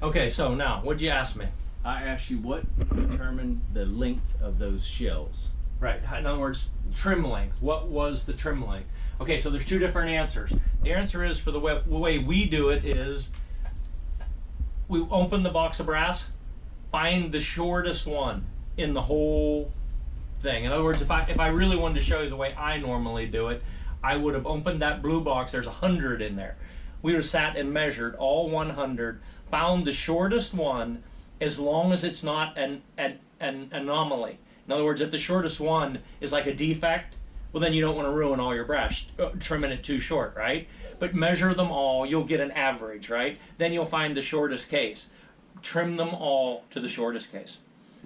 Okay, so now, what'd you ask me? I asked you what determined the length of those shells. Right, in other words, trim length. What was the trim length? Okay, so there's two different answers. The answer is, for the way we do it is, we open the box of brass, find the shortest one in the whole thing. In other words, if I really wanted to show you the way I normally do it, I would have opened that blue box. There's 100 in there. We would have sat and measured all 100, found the shortest one, as long as it's not an anomaly. In other words, if the shortest one is like a defect, well, then you don't want to ruin all your brass trimming it too short, right? But measure them all, you'll get an average, right? Then you'll find the shortest case. Trim them all to the shortest case,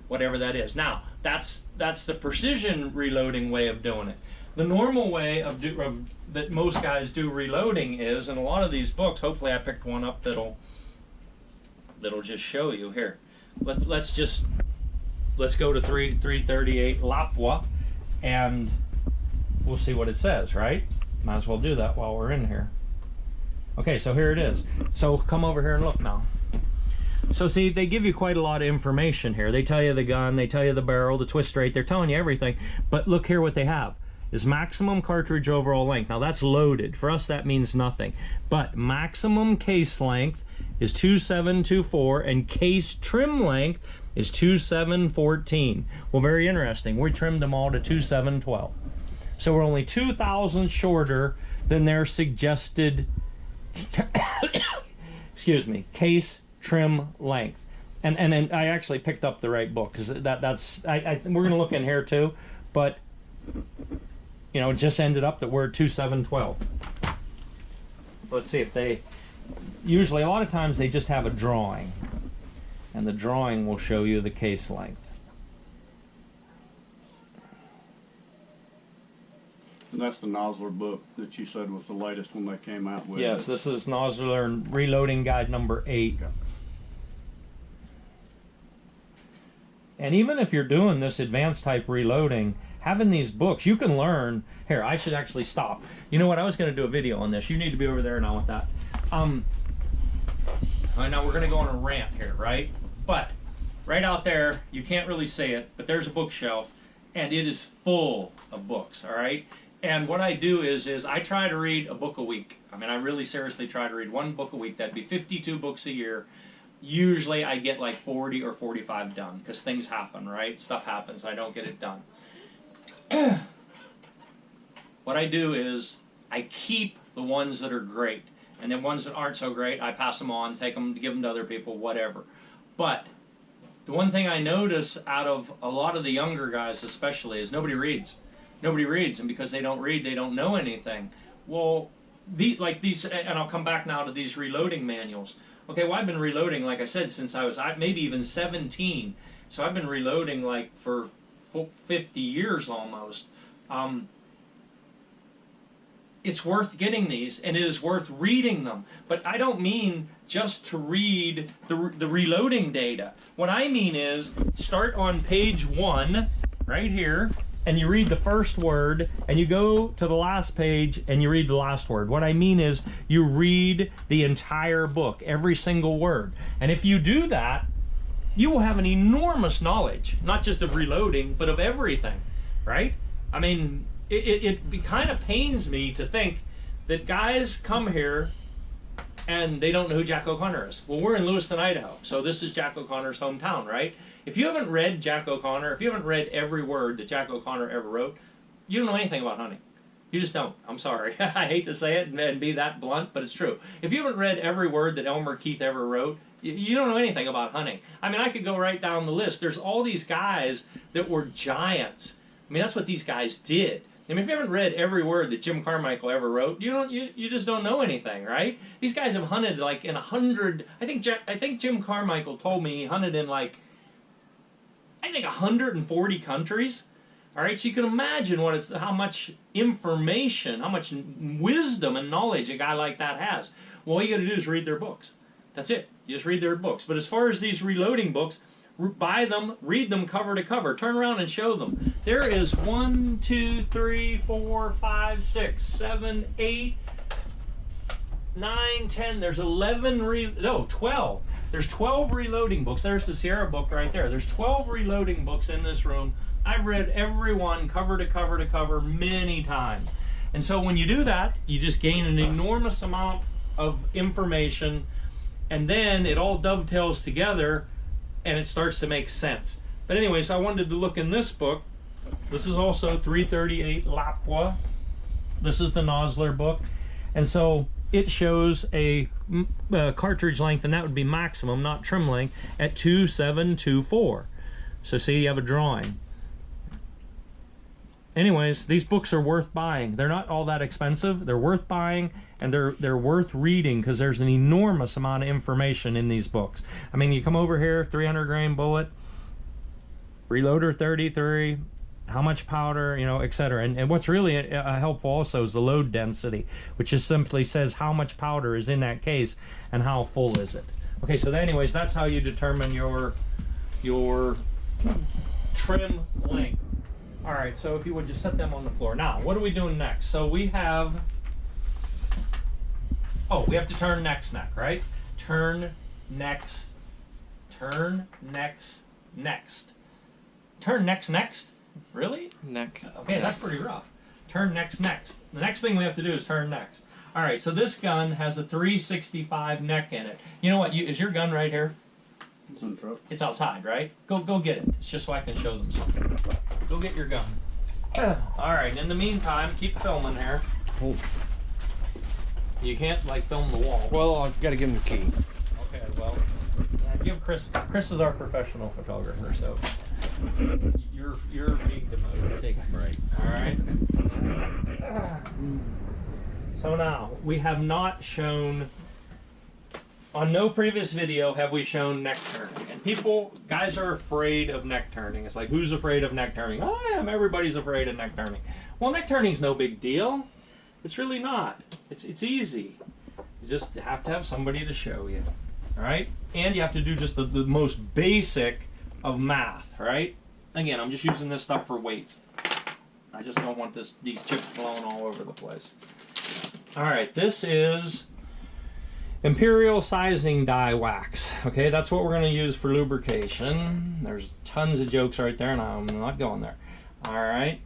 whatever that is. Now, that's the precision reloading way of doing it. The normal way that most guys do reloading is, in a lot of these books, hopefully I picked one up that'll just show you here. Let's go to 338 Lapua, and we'll see what it says, right? Might as well do that while we're in here. Okay, so here it is. So come over here and look now. So see, they give you quite a lot of information here. They tell you the gun, they tell you the barrel, the twist rate, they're telling you everything. But look here what they have. Is maximum cartridge overall length. Now that's loaded. For us that means nothing. But maximum case length is 2724 and case trim length is 2714. Well, very interesting. We trimmed them all to 2712. So we're only 2,000 shorter than their suggested excuse me, case trim length. And I actually picked up the right book, because that's we're going to look in here too, but you know, it just ended up that we're at 2712. Let's see if they, usually a lot of times they just have a drawing, and the drawing will show you the case length. And that's the Nosler book that you said was the latest one they came out with. Yes, this is Nosler Reloading Guide number 8. Okay. And even if you're doing this advanced type reloading, having these books, you can learn. Here, I should actually stop. You know what? I was going to do a video on this. You need to be over there now with that. All right, now we're going to go on a rant here, right? But right out there, you can't really see it, but there's a bookshelf, and it is full of books, all right? And what I do is I try to read a book a week. I mean, I really seriously try to read one book a week. That'd be 52 books a year. Usually I get like 40 or 45 done, because things happen, right? Stuff happens. I don't get it done. What I do is I keep the ones that are great, and then ones that aren't so great, I pass them on, take them, give them to other people, whatever. But the one thing I notice out of a lot of the younger guys especially is nobody reads. Nobody reads, and because they don't read, they don't know anything. Well, like these, and I'll come back now to these reloading manuals. Okay, well, I've been reloading, like I said, since I was maybe even 17. So I've been reloading like for 50 years almost. It's worth getting these, and it is worth reading them. But I don't mean just to read the reloading data. What I mean is start on page 1, right here, and you read the first word, and you go to the last page, and you read the last word. What I mean is you read the entire book, every single word. And if you do that, you will have an enormous knowledge, not just of reloading, but of everything, right? I mean, it kind of pains me to think that guys come here and they don't know who Jack O'Connor is. Well, we're in Lewiston, Idaho, so this is Jack O'Connor's hometown, right? If you haven't read Jack O'Connor, if you haven't read every word that Jack O'Connor ever wrote, you don't know anything about hunting. You just don't. I'm sorry. I hate to say it and be that blunt, but it's true. If you haven't read every word that Elmer Keith ever wrote, you don't know anything about hunting. I mean, I could go right down the list. There's all these guys that were giants. I mean, that's what these guys did. I mean, if you haven't read every word that Jim Carmichael ever wrote, you just don't know anything, right? These guys have hunted like in 100. I think Jim Carmichael told me he hunted in like, I think 140 countries. All right, so you can imagine how much information, how much wisdom and knowledge a guy like that has. Well, all you got to do is read their books. That's it. You just read their books. But as far as these reloading books, buy them, read them cover to cover, turn around and show them. There is 1, 2, 3, 4, 5, 6, 7, 8, 9, 10. There's 12. There's 12 reloading books. There's the Sierra book right there. There's 12 reloading books in this room. I've read every one cover to cover to cover many times. And so when you do that, you just gain an enormous amount of information, and then it all dovetails together and it starts to make sense. But anyways, I wanted to look in this book. This is also 338 Lapua. This is the Nosler book. And so it shows a cartridge length, and that would be maximum, not trim length, at 2724. So see, you have a drawing. Anyways, these books are worth buying. They're not all that expensive. They're worth buying, and they're worth reading because there's an enormous amount of information in these books. I mean, you come over here, 300 grain bullet, reloader 33, how much powder, you know, etc. And what's really helpful also is the load density, which just simply says how much powder is in that case and how full is it. Okay, so anyways, that's how you determine your trim length. All right, so if you would just set them on the floor. Now, what are we doing next? So we have, we have to turn next neck, right? Turn next, turn next, next. Turn next. Really? Neck. Okay, that's pretty rough. Turn next. The next thing we have to do is turn next. All right, so this gun has a 365 neck in it. You know what? Is your gun right here? It's in the truck. It's outside, right? Go get it. It's just so I can show them something. Go get your gun. All right. In the meantime, keep filming here. Oh. You can't like film the wall. Well, I've got to give him the key. Okay. Well, give Chris. Chris is our professional photographer, so you're being demoted. Take a break. All right. So now we have not shown. On no previous video have we shown neck turning. And guys are afraid of neck turning. It's like, who's afraid of neck turning? I am. Everybody's afraid of neck turning. Well, neck turning's no big deal. It's really not. It's easy. You just have to have somebody to show you. All right? And you have to do just the most basic of math, right? Again, I'm just using this stuff for weights. I just don't want these chips blowing all over the place. All right, this is Imperial sizing die wax. Okay, that's what we're going to use for lubrication. There's tons of jokes right there, and I'm not going there. All right.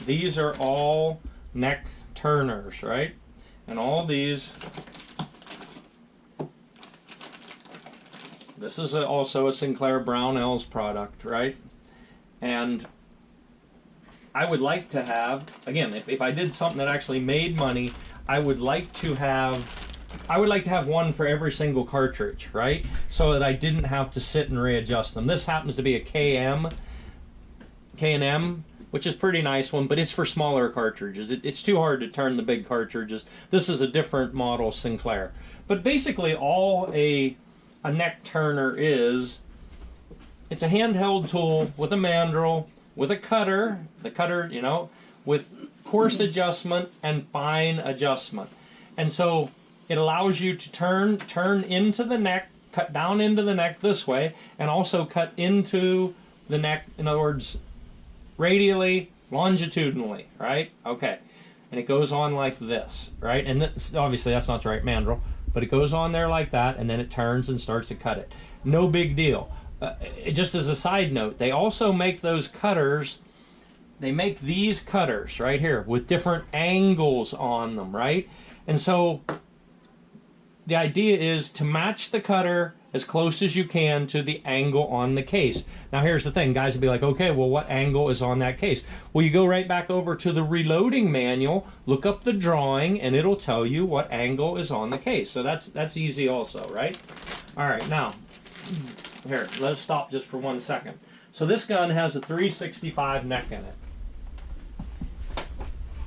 These are all neck turners, right? And all these. This is also a Sinclair Brownells product, right? And I would like to have, again, if I did something that actually made money, I would like to have one for every single cartridge, right? So that I didn't have to sit and readjust them. This happens to be a Q.M.M, which is a pretty nice one, but it's for smaller cartridges. It's too hard to turn the big cartridges. This is a different model Sinclair. But basically all a neck turner is, it's a handheld tool with a mandrel, with a cutter, you know, with coarse adjustment and fine adjustment. And so it allows you to turn into the neck, cut down into the neck this way, and also cut into the neck, in other words, radially, longitudinally, right? Okay. And it goes on like this, right? And this, obviously that's not the right mandrel, but it goes on there like that, and then it turns and starts to cut it. No big deal. Just as a side note, they also make those cutters. They make these cutters right here with different angles on them, right? And so the idea is to match the cutter as close as you can to the angle on the case. Now here's the thing, guys will be like, okay, well what angle is on that case? Well, you go right back over to the reloading manual, look up the drawing, and it'll tell you what angle is on the case. So that's easy also, right? All right, now, here, let's stop just for 1 second. So this gun has a 365 neck in it.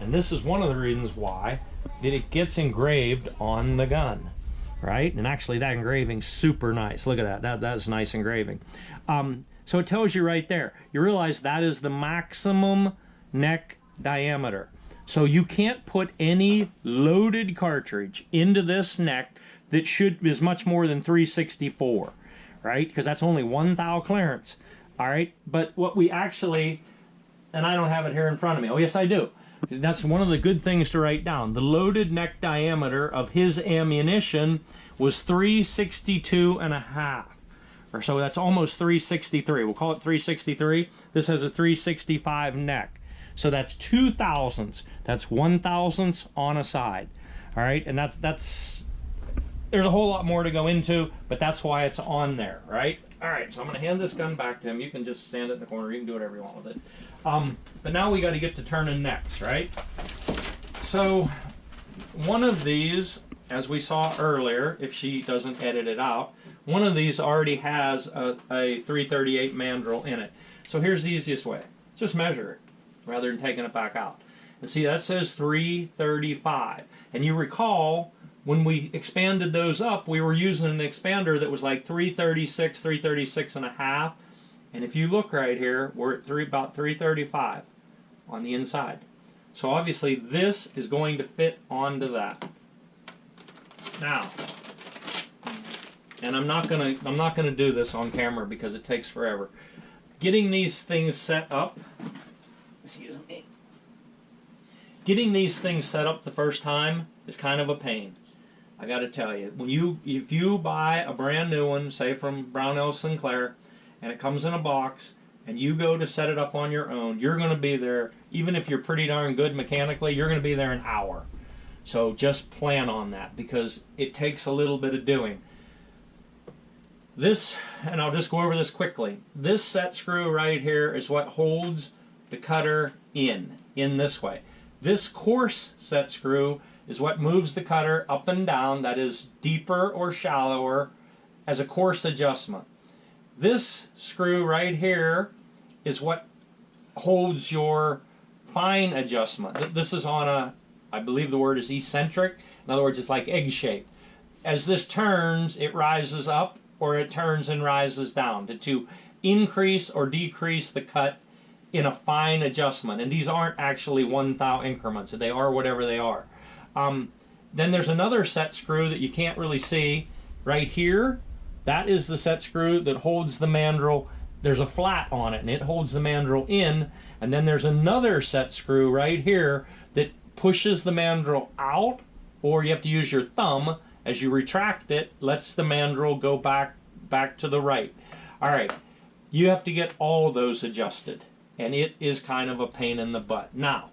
And this is one of the reasons why that it gets engraved on the gun, right? And actually that engraving's super nice. Look at that. That's nice engraving. So it tells you right there. You realize that is the maximum neck diameter. So you can't put any loaded cartridge into this neck that is much more than 364, right? Because that's only 1 thou clearance, all right? But what we actually, and I don't have it here in front of me. Oh, yes, I do. That's one of the good things to write down. The loaded neck diameter of his ammunition was 362 and a half. Or so that's almost 363. We'll call it 363. This has a 365 neck. So that's 2 thousandths. That's 1 thousandths on a side. All right, and that's there's a whole lot more to go into, but that's why it's on there, right? All right, so I'm going to hand this gun back to him. You can just stand it in the corner. You can do whatever you want with it. But now we got to get to turning necks, right? So one of these, as we saw earlier, if she doesn't edit it out, one of these already has a 338 mandrel in it. So here's the easiest way. Just measure it rather than taking it back out. And see, that says 335. And you recall, when we expanded those up, we were using an expander that was like 336, 336 and a half. And if you look right here, we're at about 335 on the inside. So obviously this is going to fit onto that. Now, and I'm not gonna do this on camera because it takes forever. Getting these things set up, excuse me. Getting these things set up the first time is kind of a pain. I got to tell you, if you buy a brand new one, say from Brownell Sinclair, and it comes in a box, and you go to set it up on your own, you're going to be there, even if you're pretty darn good mechanically, you're going to be there an hour. So just plan on that, because it takes a little bit of doing. This, and I'll just go over this quickly, this set screw right here is what holds the cutter in this way. This coarse set screw is what moves the cutter up and down, that is deeper or shallower, as a coarse adjustment. This screw right here is what holds your fine adjustment. This is on a, I believe the word is eccentric. In other words, it's like egg-shaped. As this turns, it rises up, or it turns and rises down to increase or decrease the cut in a fine adjustment. And these aren't actually 1 thou increments. They are whatever they are. Then there's another set screw that you can't really see right here. That is the set screw that holds the mandrel. There's a flat on it, and it holds the mandrel in. And then there's another set screw right here that pushes the mandrel out, or you have to use your thumb as you retract it, lets the mandrel go back to the right. All right, you have to get all those adjusted, and it is kind of a pain in the butt. Now,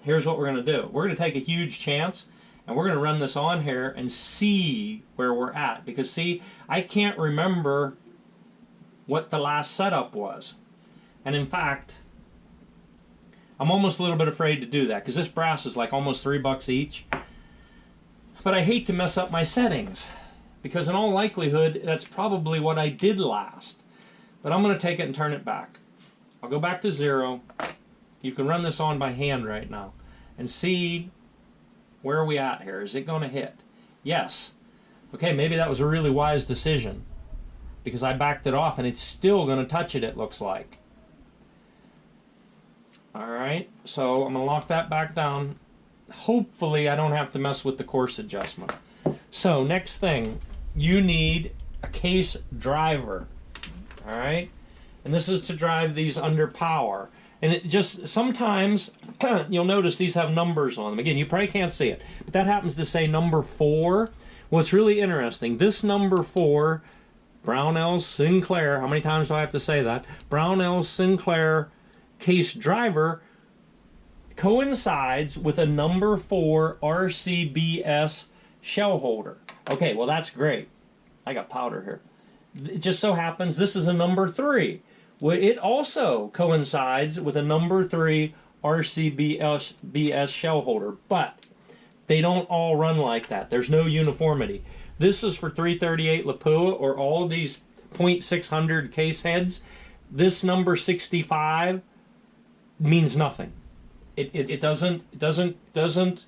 here's what we're going to do. We're going to take a huge chance, and we're going to run this on here and see where we're at. Because, see, I can't remember what the last setup was. And, in fact, I'm almost a little bit afraid to do that, because this brass is like almost $3 each. But I hate to mess up my settings, because in all likelihood, that's probably what I did last. But I'm going to take it and turn it back. I'll go back to 0. You can run this on by hand right now and see where are we at here. Is it going to hit? Yes. Okay, maybe that was a really wise decision, because I backed it off and it's still going to touch it, it looks like. Alright, so I'm going to lock that back down. Hopefully I don't have to mess with the course adjustment. So next thing, you need a case driver. Alright, and this is to drive these under power. And it just, sometimes, you'll notice these have numbers on them. Again, you probably can't see it, but that happens to say number 4. Well, it's really interesting. This number 4, Brownell Sinclair, how many times do I have to say that? Brownell Sinclair case driver coincides with a number 4 RCBS shell holder. Okay, well that's great. I got powder here. It just so happens this is a number 3. Well, it also coincides with a number 3 RCBS shell holder, but they don't all run like that. There's no uniformity. This is for 338 Lapua or all these .600 case heads. This number 65 means nothing. It doesn't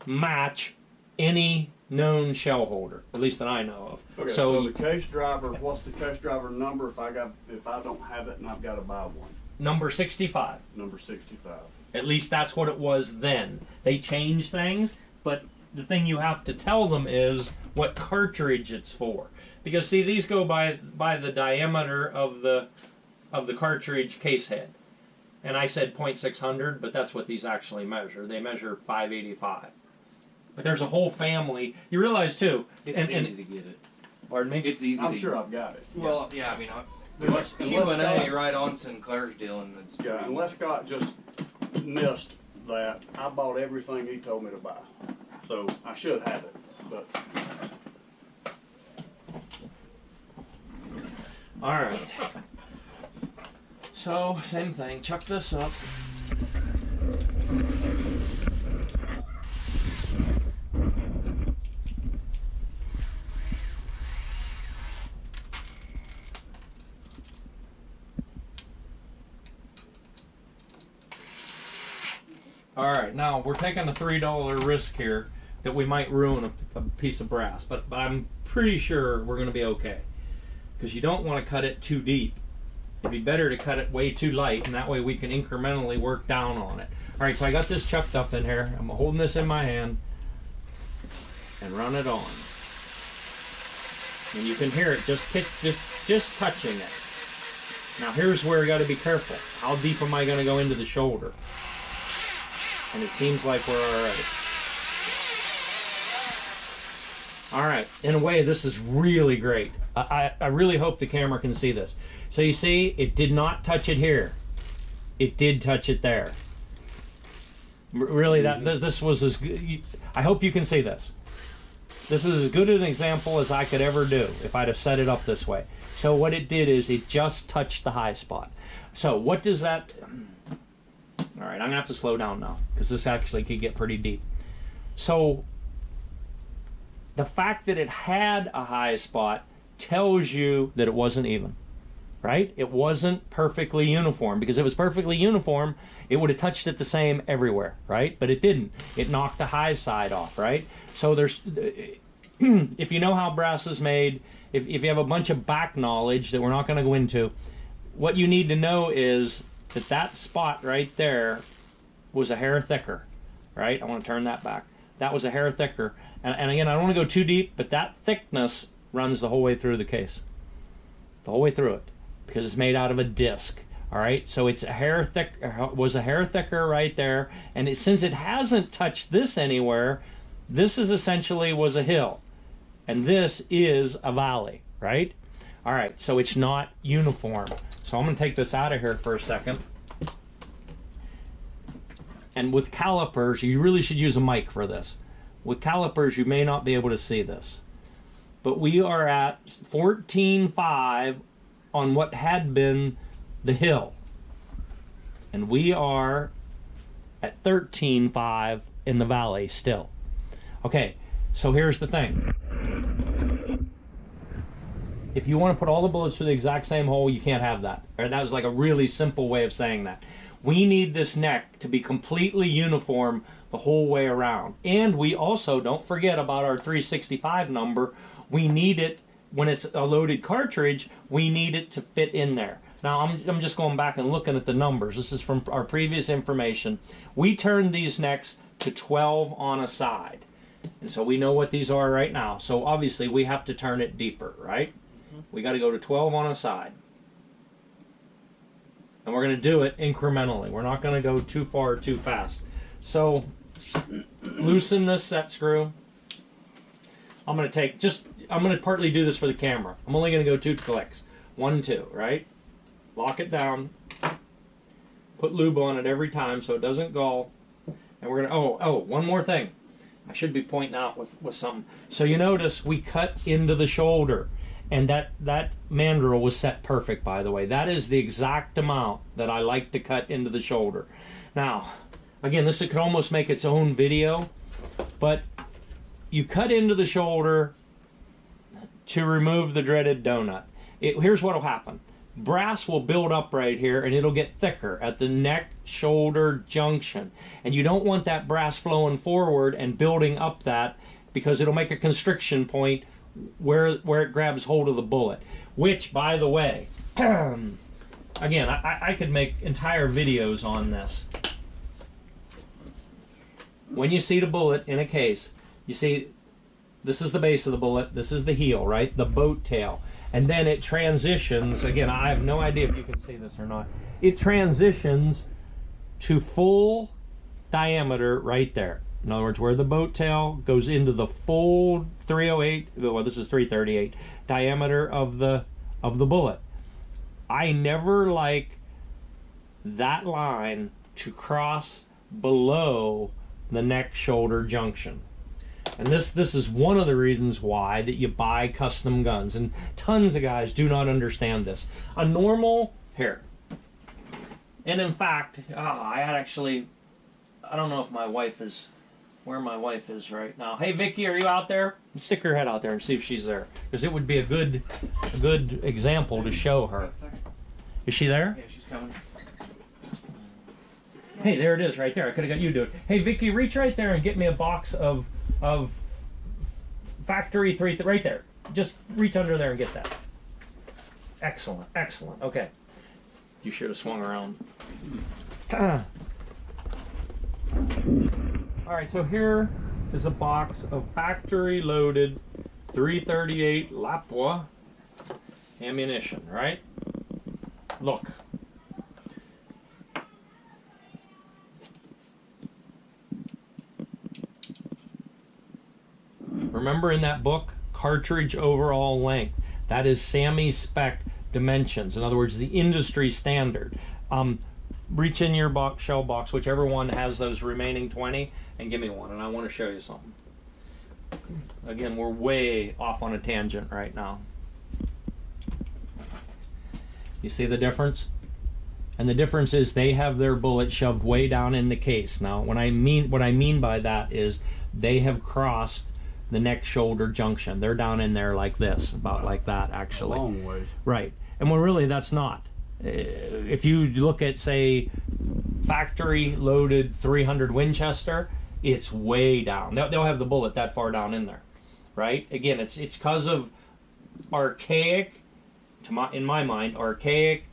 match any known shell holder, at least that I know of. Okay, so the case driver, what's the case driver number if I don't have it and I've got to buy one? Number 65. Number 65. At least that's what it was then. They changed things, but the thing you have to tell them is what cartridge it's for. Because see, these go by the diameter of the cartridge case head. and I said 0.600, but that's what these actually measure. They measure 585. But there's a whole family. You realize too, It's easy to get it. pardon me? It's easy I'm to sure get I've got it. Well, yeah, I mean, Unless Q&M Scott- right on Sinclair's deal, and it's Yeah, pretty. unless Scott just missed that, I bought everything he told me to buy. So I should have it, but All right. So, same thing. Chuck this up. All right, now we're taking a $3 risk here that we might ruin a piece of brass, but I'm pretty sure we're going to be okay. Because you don't want to cut it too deep. It'd be better to cut it way too light, and that way we can incrementally work down on it. All right, so I got this chucked up in here. I'm holding this in my hand and run it on. And you can hear it just touching it. Now here's where you got to be careful. How deep am I going to go into the shoulder? And it seems like we're all right. All right, in a way, this is really great. I really hope the camera can see this. So you see, it did not touch it here. It did touch it there. Really, this was as good. I hope you can see this. This is as good an example as I could ever do if I'd have set it up this way. So what it did is it just touched the high spot. So what does that... All right, I'm going to have to slow down now because this actually could get pretty deep. So the fact that it had a high spot tells you that it wasn't even, right? It wasn't perfectly uniform, because if it was perfectly uniform, it would have touched it the same everywhere, right? But it didn't. It knocked the high side off, right? So there's, if you know how brass is made, if you have a bunch of back knowledge that we're not going to go into, what you need to know is that that spot right there was a hair thicker, right? I want to turn that back. That was a hair thicker. And again, I don't want to go too deep, but that thickness runs the whole way through the case. The whole way through it. Because it's made out of a disc. All right? So it's a hair thick, was a hair thicker right there. And since it hasn't touched this anywhere, this is essentially was a hill. And this is a valley, right? All right, so it's not uniform. So I'm going to take this out of here for a second. And with calipers, you really should use a mic for this. With calipers, you may not be able to see this. But we are at 14.5 on what had been the hill. And we are at 13.5 in the valley still. Okay, so here's the thing. If you want to put all the bullets through the exact same hole, you can't have that. Or that was like a really simple way of saying that. We need this neck to be completely uniform the whole way around. And we also, don't forget about our 365 number, we need it, when it's a loaded cartridge, we need it to fit in there. Now, I'm just going back and looking at the numbers. This is from our previous information. We turned these necks to 12 on a side. And so we know what these are right now. So obviously we have to turn it deeper, right? We got to go to 12 on a side. And we're going to do it incrementally. We're not going to go too far too fast. So loosen this set screw. I'm going to partly do this for the camera. I'm only going to go 2 clicks. 1, 2, right? Lock it down. Put lube on it every time so it doesn't gall. And we're going to, one more thing. I should be pointing out with something. So you notice we cut into the shoulder. And that mandrel was set perfect, by the way. That is the exact amount that I like to cut into the shoulder. Now, again, this could almost make its own video, but you cut into the shoulder to remove the dreaded donut. Here's what will happen. Brass will build up right here, and it'll get thicker at the neck-shoulder junction. And you don't want that brass flowing forward and building up that, because it'll make a constriction point where it grabs hold of the bullet. Which, by the way, again, I could make entire videos on this. When you see the bullet in a case, you see this is the base of the bullet, this is the heel, right? The boat tail. And then it transitions, again, I have no idea if you can see this or not. It transitions to full diameter right there. In other words, where the boat tail goes into the full 308, well, this is 338 diameter of the bullet. I never like that line to cross below the neck shoulder junction. And this is one of the reasons why that you buy custom guns, and tons of guys do not understand this. A normal here, and in fact, I don't know if my wife is where my wife is right now. Hey Vicky, are you out there? Stick her head out there and see if she's there, because it would be a good example to show her. Is she there? Yeah, she's coming. Hey, there it is right there. I could have got you to do it. Hey Vicky, reach right there and get me a box of factory 3 right there. Just reach under there and get that. Excellent, excellent. Okay. You should have swung around. Alright, so here is a box of factory loaded 338 Lapua ammunition, right? Look. Remember in that book, cartridge overall length. That is SAMI spec dimensions. In other words, the industry standard. Reach in your box, shell box, whichever one has those remaining 20, and give me one, and I want to show you something. Again, we're way off on a tangent right now. You see the difference? And the difference is they have their bullet shoved way down in the case. Now, what I mean by that is they have crossed the neck shoulder junction. They're down in there like this, about like that actually. A long ways. Right. And well, really that's not. If you look at, say, factory loaded 300 Winchester, it's way down. They'll have the bullet that far down in there, right? Again, it's because of archaic, in my mind, archaic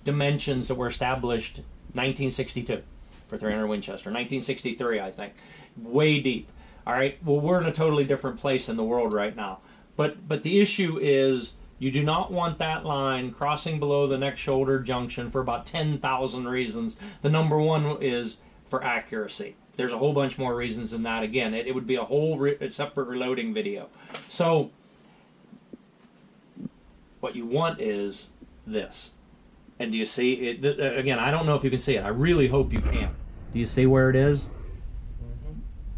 dimensions that were established 1962 for 300 Winchester, 1963, I think, way deep. All right. Well, we're in a totally different place in the world right now, but the issue is, you do not want that line crossing below the neck shoulder junction for about 10,000 reasons. The number one is for accuracy. There's a whole bunch more reasons than that. Again, it would be a whole separate reloading video. So what you want is this. And do you see it? Again, I don't know if you can see it. I really hope you can. Do you see where it is?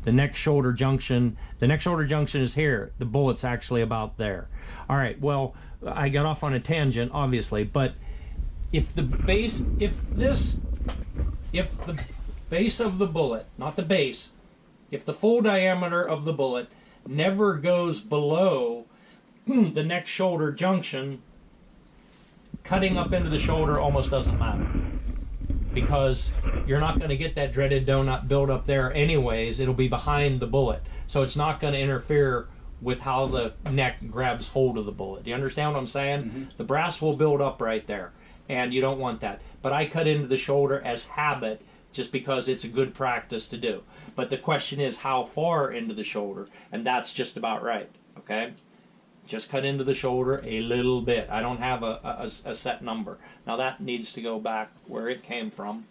The neck shoulder junction. The neck shoulder junction is here. The bullet's actually about there. All right. Well, I got off on a tangent, obviously, but if the base of the bullet, not the base, if the full diameter of the bullet never goes below the neck shoulder junction, cutting up into the shoulder almost doesn't matter, because you're not going to get that dreaded donut build up there anyways. It'll be behind the bullet, so it's not going to interfere with how the neck grabs hold of the bullet. Do you understand what I'm saying? Mm-hmm. The brass will build up right there, and you don't want that. But I cut into the shoulder as habit, just because it's a good practice to do. But the question is how far into the shoulder, and that's just about right, okay? Just cut into the shoulder a little bit. I don't have a set number. Now that needs to go back where it came from.